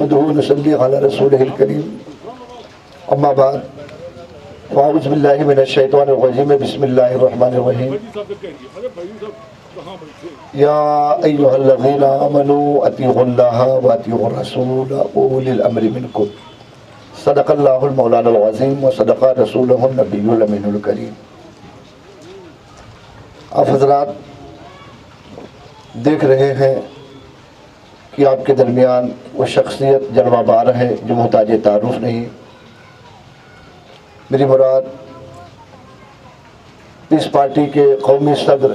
نحمده ونصلي على رسوله الكريم اما بعد فاعوذ باللہ من الشیطان الرجیم بسم اللہ الرحمن الرحیم یا ایہا الذین آمنوا اطیعوا اللہ واطیعوا الرسول واولی الامر منکم صدق اللہ المولانا العظیم وصدق رسولہ النبی الامین الکریم۔ آپ حضرات دیکھ رہے ہیں کہ آپ کے درمیان وہ شخصیت جلوہ بار ہے جو محتاج تعارف نہیں۔ میری مراد پیس پارٹی کے قومی صدر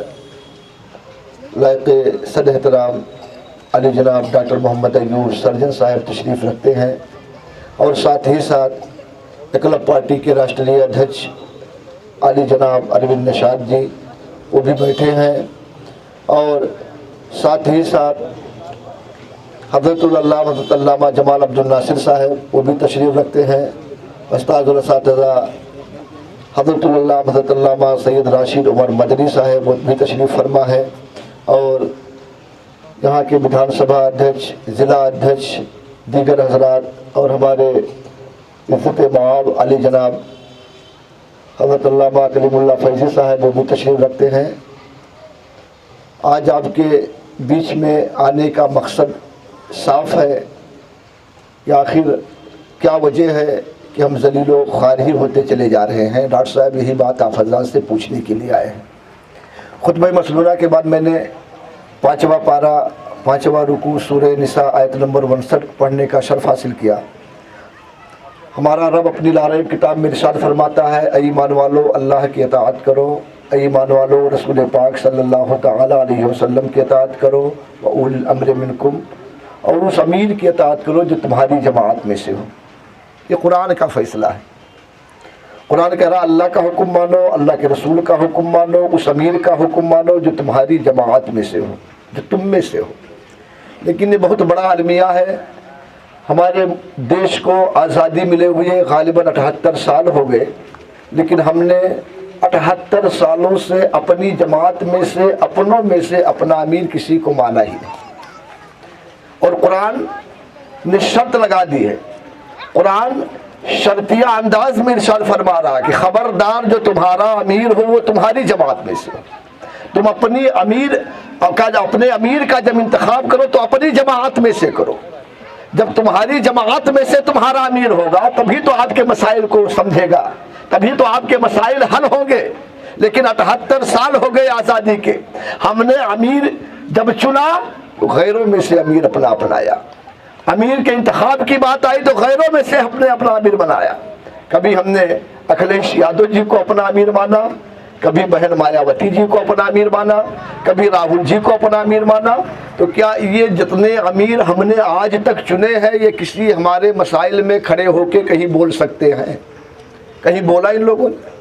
لائق صد احترام علی جناب ڈاکٹر محمد ایوب سرجن صاحب تشریف رکھتے ہیں، اور ساتھ ہی ساتھ کلب پارٹی کے راشٹریہ ادھیکش علی جناب اروند نشاد جی وہ بھی بیٹھے ہیں، اور ساتھ ہی ساتھ حضرت علامہ جمال عبد الناصر صاحب وہ بھی تشریف رکھتے ہیں، استاد الاساتذہ حضرت علامہ سید راشد عمر مدنی صاحب وہ بھی تشریف فرما ہے، اور یہاں کے بدھان سبھا ادھیکش، ضلع ادھیکش، دیگر حضرات اور ہمارے عزت معاب علی جناب حضرت علامہ کلیم اللہ فیضی صاحب وہ بھی تشریف رکھتے ہیں۔ آج آپ کے بیچ میں آنے کا مقصد صاف ہے کہ آخر کیا وجہ ہے کہ ہم ذلیل و خوار ہوتے چلے جا رہے ہیں۔ ڈاکٹر صاحب یہی بات آپ حضرات سے پوچھنے کے لیے آئے ہیں۔ خطبہ مسنونہ کے بعد میں نے 5واں پارہ 5واں رکوع سورہ نساء آیت نمبر 59 پڑھنے کا شرف حاصل کیا۔ ہمارا رب اپنی لاریب کتاب میں ارشاد فرماتا ہے، اے ایمان والو اللہ کی اطاعت کرو، اے ایمان والو رسول پاک صلی اللہ تعالی علیہ وسلم کی اطاعت کرو، وَأُولِي الْأَمْرِ مِنْكُمْ، اور اس امیر کی اطاعت کرو جو تمہاری جماعت میں سے ہو۔ یہ قرآن کا فیصلہ ہے۔ قرآن کہہ رہا اللہ کا حکم مانو، اللہ کے رسول کا حکم مانو، اس امیر کا حکم مانو جو تمہاری جماعت میں سے ہو، جو تم میں سے ہو۔ لیکن یہ بہت بڑا المیہ ہے۔ ہمارے دیش کو آزادی ملے ہوئے غالباً 78 سال ہو گئے، لیکن ہم نے 78 سالوں سے اپنی جماعت میں سے اپنوں میں سے اپنا امیر کسی کو مانا ہی نہیں، اور قرآن نے شرط لگا دی ہے۔ قرآن شرطیہ انداز میں ارشاد فرما رہا کہ خبردار جو تمہارا امیر ہو وہ تمہاری جماعت میں سے ہو۔ تم اپنے امیر کا جب انتخاب کرو تو اپنی جماعت میں سے کرو۔ جب تمہاری جماعت میں سے تمہارا امیر ہوگا تبھی تو آپ کے مسائل کو سمجھے گا، تبھی تو آپ کے مسائل حل ہوں گے۔ لیکن 78 سال ہو گئے آزادی کے، ہم نے امیر جب چنا تو غیروں میں سے امیر اپنا اپنایا۔ امیر کے انتخاب کی بات آئی تو غیروں میں سے ہم نے اپنا امیر بنایا۔ کبھی ہم نے اکھلیش یادو جی کو اپنا امیر مانا، کبھی بہن مایاوتی جی کو اپنا امیر مانا، کبھی راہل جی کو اپنا امیر مانا۔ تو کیا یہ جتنے امیر ہم نے آج تک چنے ہیں یہ کسی ہمارے مسائل میں کھڑے ہو کے کہیں بول سکتے ہیں؟ کہیں بولا ان لوگوں نے؟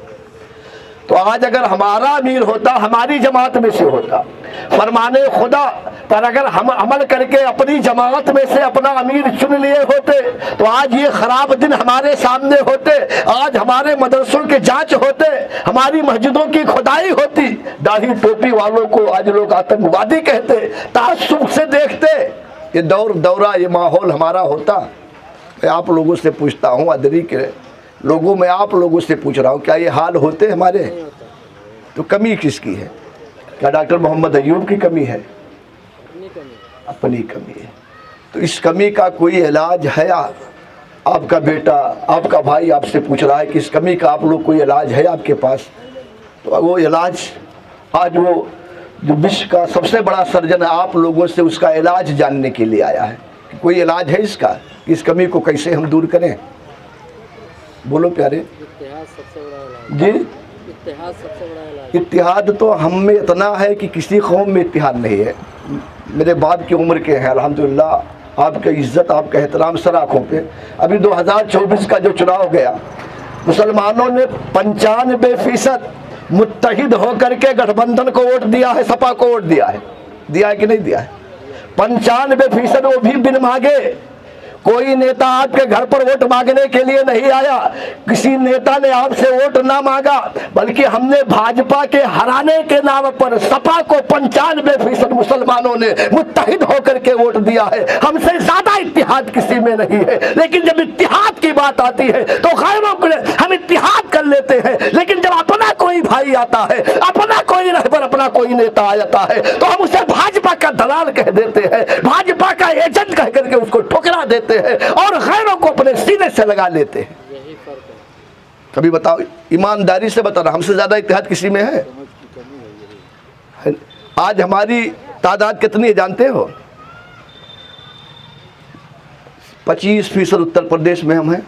تو آج اگر ہمارا امیر ہوتا ہماری جماعت میں سے ہوتا، فرمان خدا پر اگر ہم عمل کر کے اپنی جماعت میں سے اپنا امیر چن لیے ہوتے تو آج یہ خراب دن ہمارے سامنے ہوتے، آج ہمارے مدرسوں کے جانچ ہوتے، ہماری مسجدوں کی کھدائی ہوتی، داڑھی ٹوپی والوں کو آج لوگ آتنکوادی کہتے، تعصب سے دیکھتے، یہ دورہ یہ ماحول ہمارا ہوتا۔ میں آپ لوگوں سے پوچھتا ہوں، ادری کے لوگوں میں آپ لوگوں سے پوچھ رہا ہوں، کیا یہ حال ہوتے ہمارے؟ تو کمی کس کی ہے؟ کیا ڈاکٹر محمد ایوب کی کمی ہے؟ اپنی کمی ہے۔ تو اس کمی کا کوئی علاج ہے؟ آپ کا بیٹا، آپ کا بھائی آپ سے پوچھ رہا ہے کہ اس کمی کا آپ لوگ کوئی علاج ہے آپ کے پاس؟ تو وہ علاج آج وہ جو وشو کا سب سے بڑا سرجن ہے آپ لوگوں سے اس کا علاج جاننے کے لیے آیا ہے کہ کوئی علاج ہے اس کا، اس کمی کو کیسے ہم دور کریں؟ بولو پیارے جی۔ اتحاد تو ہم میں اتنا ہے کہ کسی قوم میں اتحاد نہیں ہے۔ میرے باپ کی عمر کے ہیں الحمدللہ، آپ کی عزت آپ کا احترام سر آنکھوں پہ۔ ابھی 2024 کا جو چناؤ گیا مسلمانوں نے 95% متحد ہو کر کے گٹھ بندھن کو ووٹ دیا ہے، سپا کو ووٹ دیا ہے کہ نہیں دیا ہے؟ 95% وہ بھی بن مانگے कोई नेता आपके घर पर वोट मांगने के लिए नहीं आया, किसी नेता ने आपसे वोट ना मांगा, बल्कि हमने भाजपा के हराने के नाम पर सपा को 95% मुसलमानों ने मुत्तहिद होकर के वोट दिया है। हमसे ज्यादा इत्तेहाद किसी में नहीं है। लेकिन जब इत्तेहाद की बात आती है तो गैरों के हम इत्तेहाद कर लेते हैं, लेकिन जब अपना कोई भाई आता है, अपना कोई रहबर, अपना कोई नेता आ जाता है तो हम उसे भाजपा का दलाल कह देते हैं, भाजपा का एजेंट कह करके उसको ठुकरा देते हैं और गैरों को अपने सीने से लगा लेते हैं। कभी बताओ, ईमानदारी से बताना, हमसे ज्यादा इत्तेहाद किसी में है? आज हमारी तादाद कितनी है जानते हो? 25% उत्तर प्रदेश में हम हैं।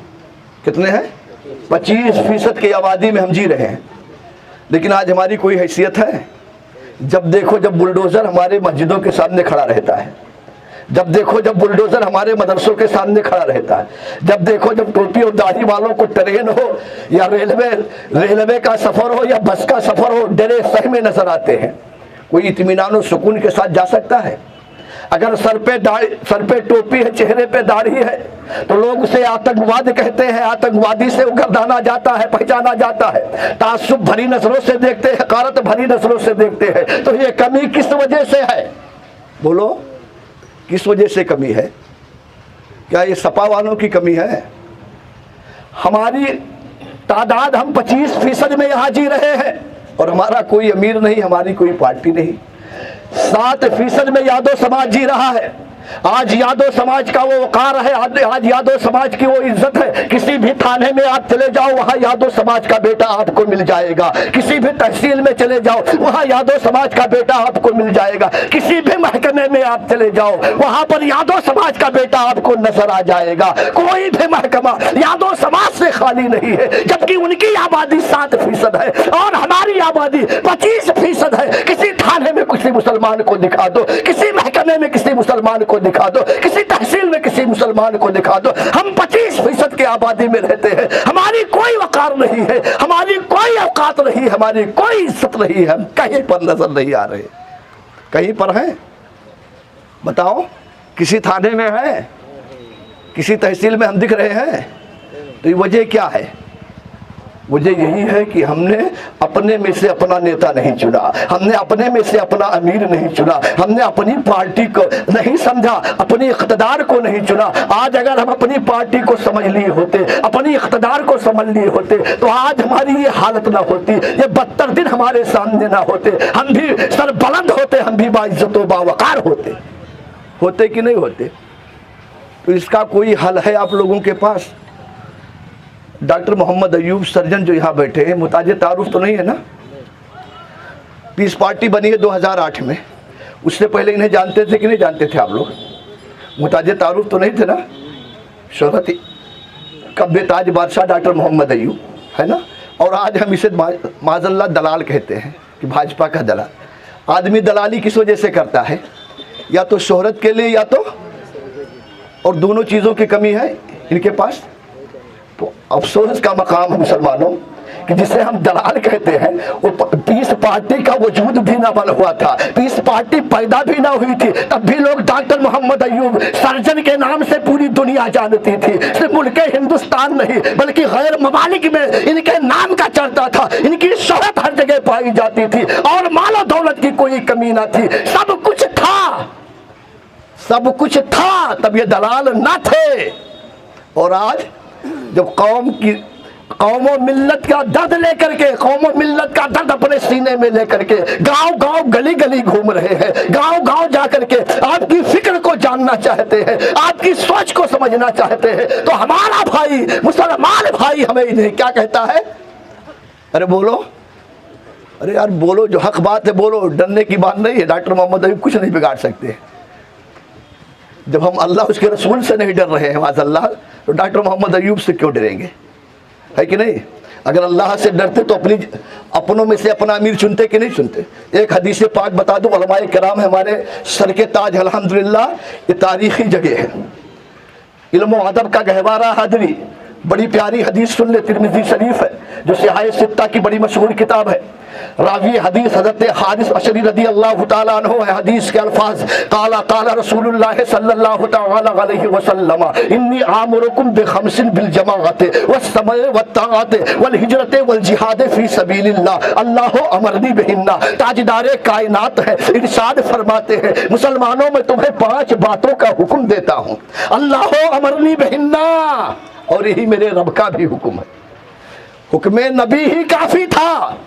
कितने हैं? 25% की आबादी में हम जी रहे हैं। लेकिन आज हमारी कोई हैसियत है? जब देखो जब बुलडोजर हमारे मस्जिदों के सामने खड़ा रहता है, जब देखो जब बुलडोजर हमारे मदरसों के सामने खड़ा रहता है, जब देखो जब टोपी और दाढ़ी वालों को ट्रेन हो या रेलवे का सफर हो या बस का सफर हो, डरे सही में नजर आते हैं। कोई इत्मीनान और सुकून के साथ जा सकता है? अगर सर पे टोपी है, चेहरे पे दाढ़ी है, तो लोग उसे आतंकवाद कहते हैं, आतंकवादी से गर्दाना जाता है, पहचाना जाता है। तासुब भरी नजरों से देखते हैं, हकारत भरी नजरों से देखते हैं। तो ये कमी किस वजह से है? बोलो, किस वजह से कमी है? क्या ये सपा वालों की कमी है? हमारी तादाद, हम 25% में यहाँ जी रहे हैं और हमारा कोई अमीर नहीं, हमारी कोई पार्टी नहीं। 7% में यादव समाज जी रहा है। आज यादव समाज का वो वकार है, आज यादव समाज की वो इज्जत है। किसी भी थाने में आप चले जाओ, वहाँ यादव समाज का बेटा आपको मिल जाएगा। किसी भी तहसील में चले जाओ, वहाँ यादव समाज का बेटा आपको मिल जाएगा। किसी भी महकमे में आप चले जाओ, वहाँ पर यादव समाज का बेटा आपको नजर आ जाएगा। कोई भी महकमा यादव समाज से खाली नहीं है, जबकि उनकी आबादी 7% है और हमारी आबादी 25% है। किसी थाने में किसी मुसलमान को दिखा दो, किसी महकमे में किसी मुसलमान को दिखा दो, किसी तहसील में किसी मुसलमान को दिखा दो, हम 25% की आबादी में रहते हैं। हमारी कोई वकार नहीं है, हमारी कोई औकात नहीं, हमारी कोई इज्जत नहीं है। हम कहीं पर नजर नहीं आ रहे। कहीं पर हैं? बताओ, किसी थाने में है, किसी तहसील में हम दिख रहे हैं? तो ये वजह क्या है? वजह यही है कि हमने अपने में से अपना नेता नहीं चुना, हमने अपने में से अपना अमीर नहीं चुना, हमने अपनी पार्टी को नहीं समझा, अपनी इख्तदार को नहीं चुना। आज अगर हम अपनी पार्टी को समझ लिए होते, अपनी इख्तदार को समझ लिए होते, तो आज हमारी ये हालत ना होती, ये बदतर दिन हमारे सामने ना होते। हम भी सर बुलंद होते, हम भी बाइज्जत व बावकार होते कि नहीं होते? तो इसका कोई हल है आप लोगों के पास? डॉक्टर मोहम्मद अयूब सर्जन जो यहाँ बैठे हैं, मुताजे तारुफ तो नहीं है ना? पीस पार्टी बनी है 2008 में। उससे पहले इन्हें जानते थे कि नहीं जानते थे आप लोग? मुताजे तारुफ तो नहीं थे ना? शोहरत का बेताज बादशाह डॉक्टर मोहम्मद अयूब है ना? और आज हम इसे माजल्ला दलाल कहते हैं कि भाजपा का दलाल। आदमी दलाली किस वजह से करता है? या तो शोहरत के लिए, या तो, और दोनों चीज़ों की कमी है इनके पास। तो अफसोस का मकाम है मुसलमानों कि जिसे हम दलाल कहते हैं, वो पीस पार्टी का वजूद भी ना बन हुआ था, पीस पार्टी पैदा भी ना हुई थी, तब भी लोग डॉक्टर मोहम्मद अयूब सर्जन के नाम से पूरी दुनिया जानती थी। सिर्फ मुल्क हिंदुस्तान नहीं बल्कि गैर ममालिक में इनके नाम का चलता था, इनकी शोहरत हर जगह पाई जाती थी और मालो दौलत की कोई कमी ना थी। सब कुछ था, तब ये दलाल ना थे। और आज जब कौम और मिल्लत का दर्द लेकर के, कौम और मिल्लत का दर्द अपने सीने में लेकर के गांव गांव गली गली घूम रहे हैं, गांव गांव जाकर के आपकी फिक्र को जानना चाहते हैं, आपकी सोच को समझना चाहते हैं, तो हमारा भाई मुसलमान भाई हमें इन्हें क्या कहता है? अरे बोलो, अरे यार बोलो, जो हक बात है बोलो, डरने की बात नहीं है। डॉक्टर मोहम्मद अयूब कुछ नहीं बिगाड़ सकते। जब हम अल्लाह उसके रसूल से नहीं डर रहे हैं माज़अल्लाह, तो डॉक्टर मोहम्मद अयूब से क्यों डरेंगे? है कि नहीं? अगर अल्लाह से डरते तो अपनों में से अपना अमीर चुनते कि नहीं चुनते? एक हदीस पाक बता दूं, उलमाए किराम हमारे सर के ताज, अल्हम्दुलिल्लाह ये तारीखी जगह है, इल्म व अदब का गहवारा हादरी, बड़ी प्यारी हदीस सुन ले, तिरमिज़ी शरीफ है जो सिहाह सित्ता की बड़ी मशहूर किताब है। रावी हदीस हज़रत हारिस अशरी रदी अल्लाह तआला अन्हु है। हदीस के अल्फाज काला काला रसूलुल्लाह सल्लल्लाहु तआला अलैहि वसल्लम इन्नी आमुरुकुम बिखमसिन बिल जमाअति वस्समा'i वत्ताअति वल हिजरति वल जिहाद फी सबीलिल्लाह अल्लाह अमरनी बिहिन्ना। ताजदारे कायनात है, इरशाद फरमाते हैं मुसलमानों में तुम्हें 5 बातों का हुक्म देता हूँ। अल्लाह अमरनी बिहिन्ना, और यही मेरे रब का भी हुक्म है। हुक्म नबी ही काफी था,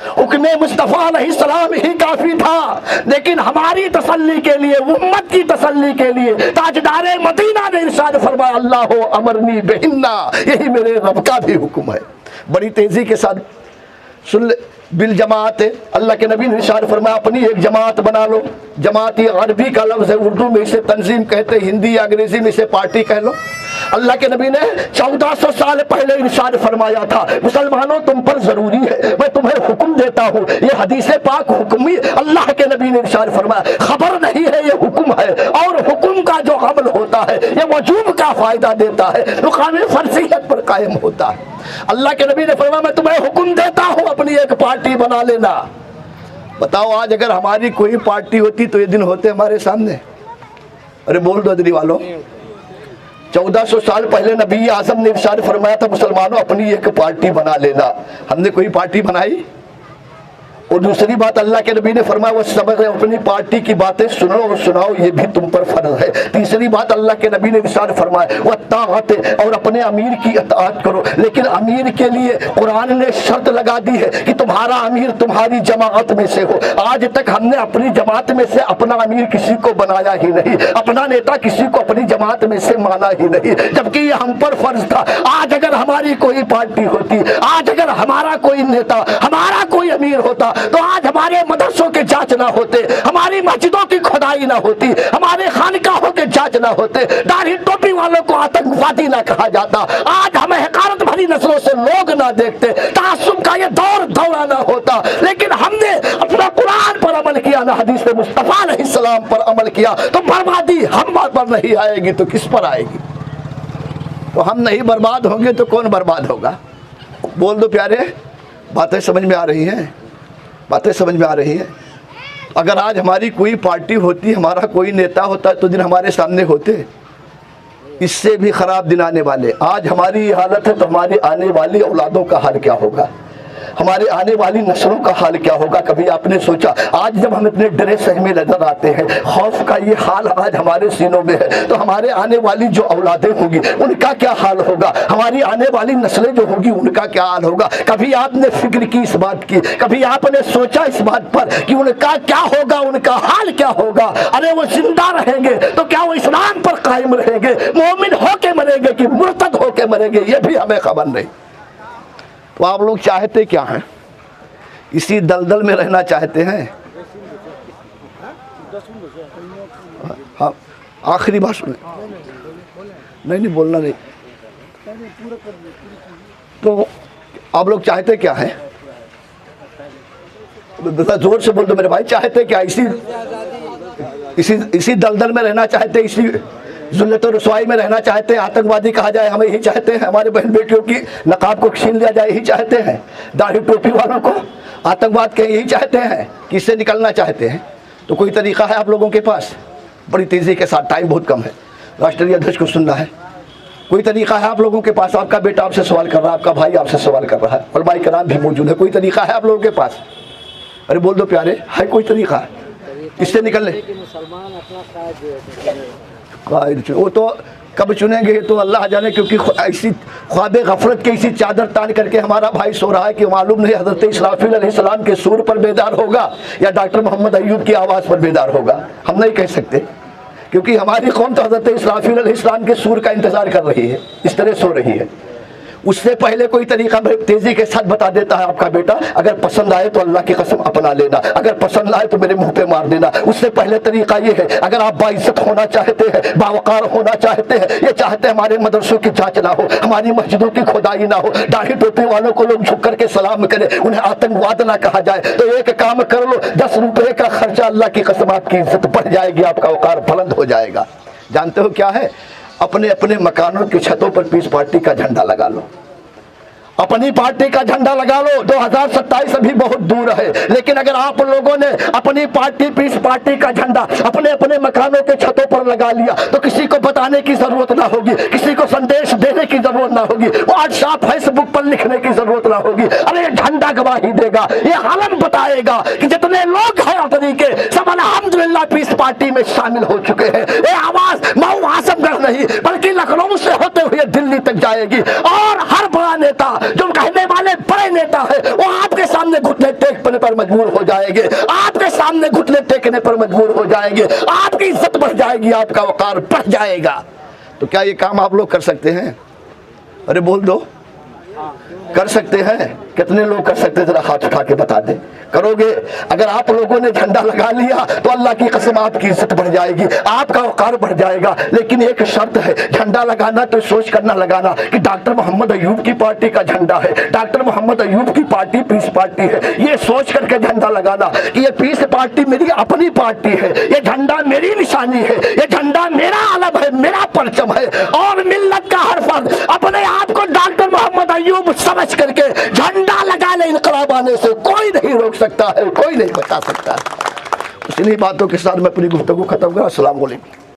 हुक्म मुस्तफ़ा अलैहिस्सलाम ही काफी था, लेकिन हमारी तसल्ली के लिए, उम्मत की तसल्ली के लिए ताजदारे मदीना ने इरशाद फरमाया अल्लाह अमरनी बिहिन्ना, यही मेरे रब का भी हुक्म है। बड़ी तेजी के साथ सुन ले, बिल जमात है, अल्लाह के नबी ने इरशाद फरमाया अपनी एक जमात बना लो। जमात ये अरबी का लफ्ज़ है, उर्दू में इसे तंजीम कहते हैं, हिंदी या अंग्रेजी में इसे पार्टी कह लो। अल्लाह के नबी ने 1400 साल पहले इरशाद फरमाया था मुसलमानों तुम पर जरूरी है, मैं तुम्हें हुक्म देता हूँ। ये हदीस पाक हुक्मी अल्लाह के नबी ने इरशाद फरमाया, खबर नहीं है ये हुक्म है, और हुक्म का जो अमल होता है ये वजूब का फायदा देता है, मुकाम फर्जियत पर कायम होता है। अल्लाह के नबी ने फरमाया मैं तुम्हें हुक्म देता हूँ अपनी एक पार्टी बना लेना। बताओ आज अगर हमारी कोई पार्टी होती तो ये दिन होते हमारे सामने? अरे बोल दो दिल्ली वालों, 1400 साल पहले नबी आज़म ने इरशाद फरमाया था मुसलमानों अपनी एक पार्टी बना लेना। हमने कोई पार्टी बनाई? और दूसरी बात अल्लाह के नबी ने फरमाया वो सबक है, अपनी पार्टी की बातें सुनो और सुनाओ, ये भी तुम पर फर्ज है। तीसरी बात अल्लाह के नबी ने इरशाद फरमाया वो अत्ताअत, और अपने अमीर की अताअत करो। लेकिन अमीर के लिए कुरान ने शर्त लगा दी है कि तुम्हारा अमीर तुम्हारी जमात में से हो। आज तक हमने अपनी जमात में से अपना अमीर किसी को बनाया ही नहीं, अपना नेता किसी को अपनी जमात में से माना ही नहीं, जबकि ये हम पर फर्ज था। आज अगर हमारी कोई पार्टी होती, आज अगर हमारा कोई नेता, हमारा कोई अमीर होता, तो आज हमारे मदरसों के जांच ना होते, हमारी मस्जिदों की खुदाई ना होती, हमारे खानकाहों के जांच ना होते, दाढ़ी टोपी वालों को आतंकवादी ना कहा जाता, आज हमें हकारत भरी नस्लों से लोग ना देखते, तासुब का ये दौर दौरा ना होता। लेकिन हमने अपना कुरान पर अमल किया ना हदीस मुस्तफा अलैहिस्सलाम पर अमल किया, तो बर्बादी हम पर नहीं आएगी तो किस पर आएगी? तो हम नहीं बर्बाद होंगे तो कौन बर्बाद होगा? बोल दो प्यारे, बातें समझ में आ रही हैं? बातें समझ में आ रही हैं? अगर आज हमारी कोई पार्टी होती, हमारा कोई नेता होता तो दिन हमारे सामने होते। इससे भी ख़राब दिन आने वाले। आज हमारी हालत है तो हमारी आने वाली औलादों का हाल क्या होगा, हमारे आने वाली नस्लों का हाल क्या होगा? कभी आपने सोचा? आज जब हम इतने डरे सहमे नजर आते हैं, खौफ का ये हाल आज हमारे सीनों में है, तो हमारे आने वाली जो औलादें होंगी उनका क्या हाल होगा? हमारी आने वाली नस्लें जो होगी उनका क्या हाल होगा? कभी आपने फिक्र की इस बात की? कभी आपने सोचा इस बात पर कि उनका क्या होगा, उनका हाल क्या होगा? अरे वो जिंदा रहेंगे तो क्या वो इस्लाम पर कायम रहेंगे, मोमिन होके मरेंगे कि मुर्तद होके मरेंगे, ये भी हमें खबर नहीं। तो आप लोग चाहते क्या हैं? इसी दलदल में रहना चाहते हैं? हाँ, आखिरी बात सुने। नहीं बोलना नहीं। तो आप लोग चाहते क्या हैं? जोर से बोल दो मेरे भाई, चाहते क्या? इसी दलदल में रहना चाहते, इसी ज़ुल्लत और रुसवाई में रहना चाहते हैं? आतंकवादी कहा जाए हमें यही चाहते हैं? हमारे बहन बेटियों की नकाब को छीन लिया जाए यही चाहते हैं? दाढ़ी टोपी वालों को आतंकवाद के यही चाहते हैं? किससे निकलना चाहते हैं? तो कोई तरीका है आप लोगों के पास? बड़ी तेज़ी के साथ, टाइम बहुत कम है, राष्ट्रीय अध्यक्ष को सुनना है। कोई तरीका है आप लोगों के पास? आपका बेटा आपसे सवाल कर रहा है, आपका भाई आपसे सवाल कर रहा है, उलमाए किराम भी मौजूद है। कोई तरीका है आप लोगों के पास? अरे बोल दो प्यारे, है कोई तरीका इससे निकलने? वो तो कब चुनेंगे तो अल्लाह जाने, क्योंकि ऐसी ख्वाब गफलत के इसी चादर तान करके हमारा भाई सो रहा है कि मालूम नहीं हज़रत इसराफील अलैहिस्सलाम के सूर पर बेदार होगा या डॉक्टर मोहम्मद अय्यूब की आवाज़ पर बेदार होगा। हम नहीं कह सकते, क्योंकि हमारी कौम तो हज़रत इसराफील अलैहिस्सलाम के सूर का इंतज़ार कर रही है, इस तरह सो रही है। उससे पहले कोई तरीका तेजी के साथ बता देता है आपका बेटा, अगर पसंद आए तो अल्लाह की कसम अपना लेना, अगर पसंद आए तो मेरे मुंह पे मार देना। उससे पहले तरीका ये है, अगर आप बाइज्जत होना चाहते हैं, बावकार होना चाहते हैं, ये चाहते हैं हमारे मदरसों की जांच ना हो, हमारी मस्जिदों की खुदाई ना हो, दाढ़ी टोपी वालों को लोग झुक करके सलाम करें, उन्हें आतंकवाद ना कहा जाए, तो एक काम कर लो, 10 रुपये का खर्चा, अल्लाह की कसम आपकी इज्जत बढ़ जाएगी, आपका वकार बुलंद हो जाएगा। जानते हो क्या है? अपने अपने मकानों की छतों पर पीस पार्टी का झंडा लगा लो, अपनी पार्टी का झंडा लगा लो। 2027 अभी बहुत दूर है, लेकिन अगर आप लोगों ने अपनी पार्टी पीस पार्टी का झंडा अपने अपने मकानों के छतों पर लगा लिया तो किसी को बताने की जरूरत ना होगी, किसी को संदेश देने की जरूरत ना होगी, व्हाट्सएप फेसबुक पर लिखने की जरूरत ना होगी। अरे ये झंडा गवाही देगा, ये आलम बताएगा कि जितने लोग हैं अपनी के सब अल्हम्दुलिल्लाह पीस पार्टी में शामिल हो चुके हैं। ये आवाज मऊ आजमगढ़ नहीं बल्कि लखनऊ से होते हुए दिल्ली तक जाएगी, और हर बड़ा नेता जो कहने वाले बड़े नेता है वो आपके सामने घुटने टेकने पर मजबूर हो जाएंगे, आपके सामने घुटने टेकने पर मजबूर हो जाएंगे, आपकी इज्जत बढ़ जाएगी, आपका वकार बढ़ जाएगा। तो क्या ये काम आप लोग कर सकते हैं? अरे बोल दो, कर सकते हैं? कितने लोग कर सकते हैं? जरा हाथ उठा के बता दें। करोगे? अगर आप लोगों ने झंडा लगा लिया तो अल्लाह की कसम आपकी इज्जत बढ़ जाएगी, आपका वकार बढ़ जाएगा। लेकिन एक शर्त है, झंडा लगाना तो सोच कर ना लगाना कि डॉक्टर मोहम्मद अयूब की पार्टी का झंडा है, डॉक्टर मोहम्मद अयूब की पार्टी पीस पार्टी है। ये सोच करके झंडा लगाना कि ये पीस पार्टी मेरी अपनी पार्टी है, ये झंडा मेरी निशानी है, ये झंडा मेरा अलम है, मेरा परचम है, और मिल्लत का हर फर्द अपने आप को डॉक्टर मोहम्मद अयूब समझ करके झंडा लगा ले। इनकलाब आने से कोई नहीं रोक सकता है, कोई नहीं बचा सकता है। इन्हीं बातों के साथ मैं अपनी गुफ्तगू खत्म करूं। अस्सलाम वालेकुम।